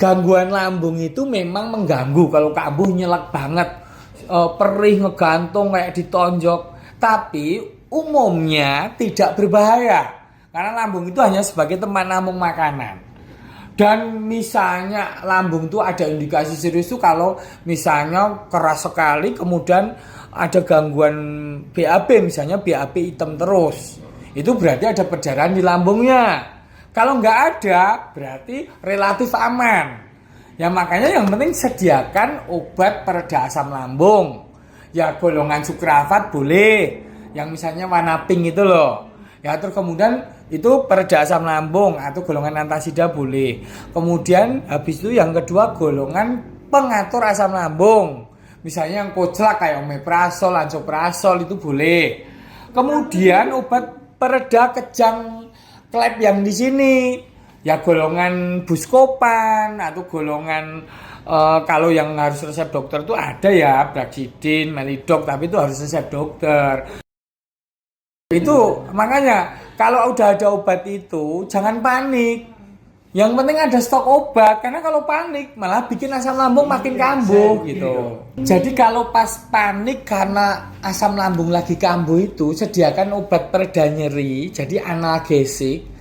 gangguan lambung itu memang mengganggu. Kalau kambuh nyelak banget, perih ngegantung kayak ditonjok. Tapi umumnya tidak berbahaya karena lambung itu hanya sebagai tempat nampung makanan. Dan misalnya lambung itu ada indikasi serius itu kalau misalnya keras sekali, kemudian ada gangguan BAB, misalnya BAB hitam terus, itu berarti ada perdarahan di lambungnya. Kalau nggak ada, berarti relatif aman. Ya makanya yang penting sediakan obat pereda asam lambung. Ya golongan sukrafat boleh, yang misalnya warna pink itu loh. Ya terus kemudian itu pereda asam lambung atau golongan antasida boleh. Kemudian habis itu yang kedua golongan pengatur asam lambung. Misalnya yang koclak kayak omeprazol, lansoprazol itu boleh. Kemudian obat pereda kejang klep yang di sini ya golongan Buscopan atau golongan kalau yang harus resep dokter itu ada ya Brexidin, Melidok, tapi itu harus resep dokter. Itu makanya kalau udah ada obat itu jangan panik. Yang penting ada stok obat, karena kalau panik malah bikin asam lambung makin kambuh gitu. Jadi kalau pas panik karena asam lambung lagi kambuh itu sediakan obat pereda nyeri, jadi analgesik,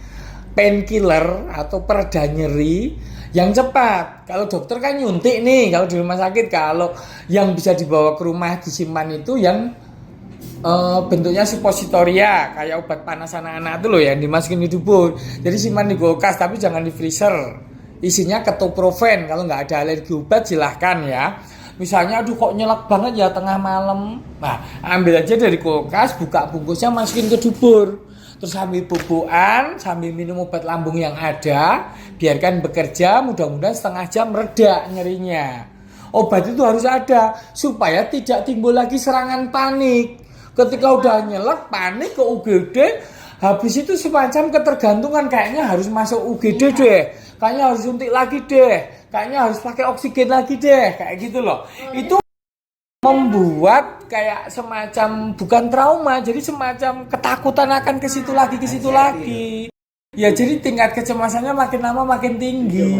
painkiller atau pereda nyeri yang cepat. Kalau dokter kan nyuntik nih, kalau di rumah sakit kalau yang bisa dibawa ke rumah disimpan itu yang bentuknya suppositoria kayak obat panas anak-anak itu loh yang dimasukin di tubuh. Jadi simpan di kulkas tapi jangan di freezer. Isinya ketoprofen. Kalau nggak ada alergi obat silahkan ya. Misalnya aduh kok nyelak banget ya tengah malam. Nah ambil aja dari kulkas, buka bungkusnya masukin ke dubur. Terus sambil bubukan, sambil minum obat lambung yang ada, biarkan bekerja, mudah-mudahan setengah jam reda nyerinya. Obat itu harus ada supaya tidak timbul lagi serangan panik. Ketika udah nyelek, panik ke UGD, habis itu semacam ketergantungan, kayaknya harus masuk UGD deh, kayaknya harus suntik lagi deh, kayaknya harus pakai oksigen lagi deh, kayak gitu loh. Itu membuat kayak semacam bukan trauma, jadi semacam ketakutan akan ke situ lagi. Ya jadi tingkat kecemasannya makin lama makin tinggi.